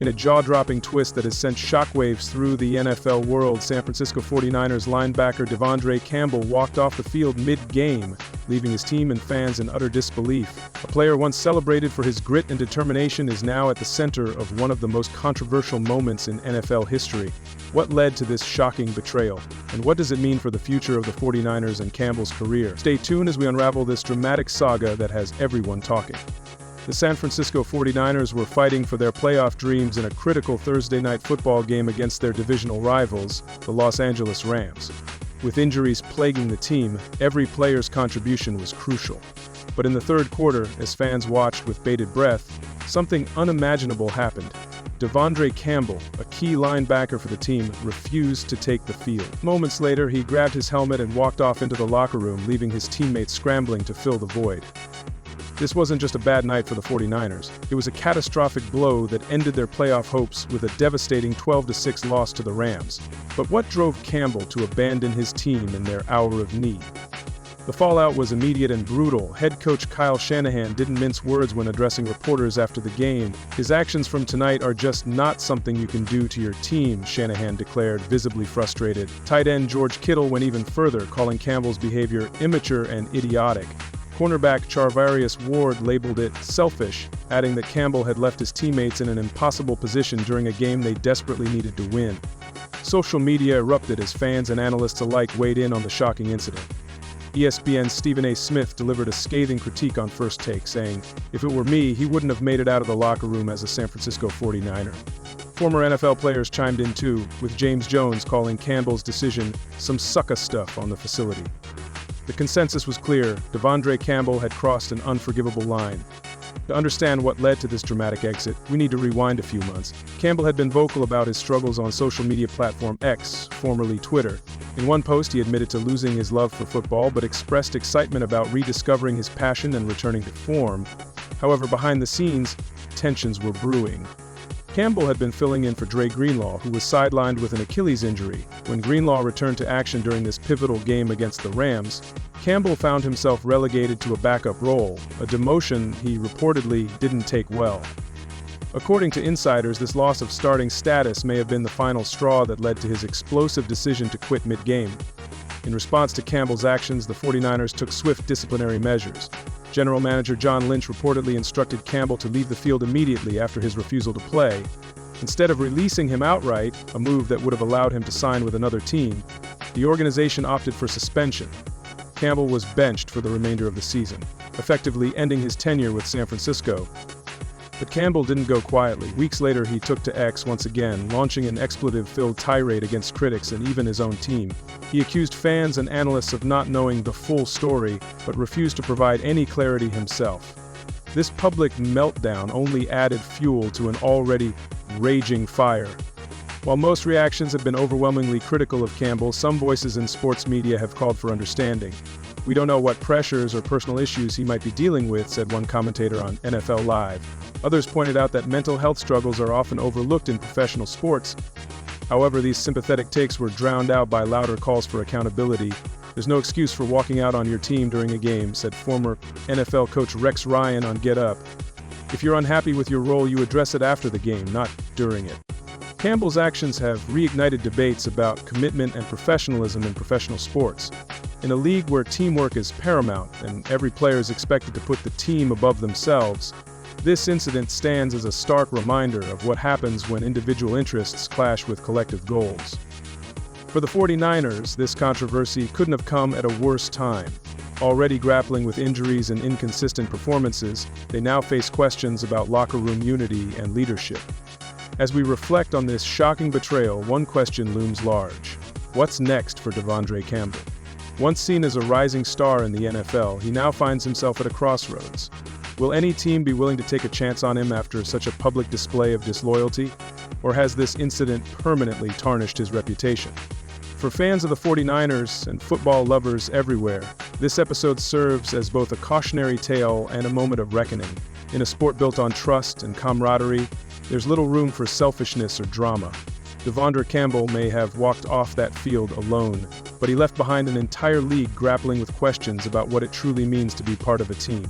In a jaw-dropping twist that has sent shockwaves through the NFL world, San Francisco 49ers linebacker Devondre Campbell walked off the field mid-game, leaving his team and fans in utter disbelief. A player once celebrated for his grit and determination is now at the center of one of the most controversial moments in NFL history. What led to this shocking betrayal? And what does it mean for the future of the 49ers and Campbell's career? Stay tuned as we unravel this dramatic saga that has everyone talking. The San Francisco 49ers were fighting for their playoff dreams in a critical Thursday night football game against their divisional rivals, the Los Angeles Rams. With injuries plaguing the team, every player's contribution was crucial. But in the third quarter, as fans watched with bated breath, something unimaginable happened. Devondre Campbell, a key linebacker for the team, refused to take the field. Moments later, he grabbed his helmet and walked off into the locker room, leaving his teammates scrambling to fill the void. This wasn't just a bad night for the 49ers. It was a catastrophic blow that ended their playoff hopes with a devastating 12-6 loss to the Rams. But what drove Campbell to abandon his team in their hour of need? The fallout was immediate and brutal. Head coach Kyle Shanahan didn't mince words when addressing reporters after the game. "His actions from tonight are just not something you can do to your team," Shanahan declared, visibly frustrated. Tight end George Kittle went even further, calling Campbell's behavior immature and idiotic. Cornerback Charvarius Ward labeled it selfish, adding that Campbell had left his teammates in an impossible position during a game they desperately needed to win. Social media erupted as fans and analysts alike weighed in on the shocking incident. ESPN's Stephen A. Smith delivered a scathing critique on First Take, saying, "If it were me, he wouldn't have made it out of the locker room as a San Francisco 49er." Former NFL players chimed in too, with James Jones calling Campbell's decision some sucker stuff on the facility. The consensus was clear: Devondre Campbell had crossed an unforgivable line. To understand what led to this dramatic exit, we need to rewind a few months. Campbell had been vocal about his struggles on social media platform X, formerly Twitter. In one post, he admitted to losing his love for football, but expressed excitement about rediscovering his passion and returning to form. However, behind the scenes, tensions were brewing. Campbell had been filling in for Dre Greenlaw, who was sidelined with an Achilles injury. When Greenlaw returned to action during this pivotal game against the Rams, Campbell found himself relegated to a backup role, a demotion he reportedly didn't take well. According to insiders, this loss of starting status may have been the final straw that led to his explosive decision to quit mid-game. In response to Campbell's actions, the 49ers took swift disciplinary measures. General Manager John Lynch reportedly instructed Campbell to leave the field immediately after his refusal to play. Instead of releasing him outright, a move that would have allowed him to sign with another team, the organization opted for suspension. Campbell was benched for the remainder of the season, effectively ending his tenure with San Francisco. But Campbell didn't go quietly. Weeks later, he took to X once again, launching an expletive-filled tirade against critics and even his own team. He accused fans and analysts of not knowing the full story, but refused to provide any clarity himself. This public meltdown only added fuel to an already raging fire. While most reactions have been overwhelmingly critical of Campbell, some voices in sports media have called for understanding. "We don't know what pressures or personal issues he might be dealing with," said one commentator on NFL Live. Others pointed out that mental health struggles are often overlooked in professional sports. However, these sympathetic takes were drowned out by louder calls for accountability. "There's no excuse for walking out on your team during a game," said former NFL coach Rex Ryan on Get Up. "If you're unhappy with your role, you address it after the game, not during it." Campbell's actions have reignited debates about commitment and professionalism in professional sports. In a league where teamwork is paramount and every player is expected to put the team above themselves, this incident stands as a stark reminder of what happens when individual interests clash with collective goals. For the 49ers, this controversy couldn't have come at a worse time. Already grappling with injuries and inconsistent performances, they now face questions about locker room unity and leadership. As we reflect on this shocking betrayal, one question looms large. What's next for Devondre Campbell? Once seen as a rising star in the NFL, he now finds himself at a crossroads. Will any team be willing to take a chance on him after such a public display of disloyalty? Or has this incident permanently tarnished his reputation? For fans of the 49ers and football lovers everywhere, this episode serves as both a cautionary tale and a moment of reckoning. In a sport built on trust and camaraderie, there's little room for selfishness or drama. Devondre Campbell may have walked off that field alone, but he left behind an entire league grappling with questions about what it truly means to be part of a team.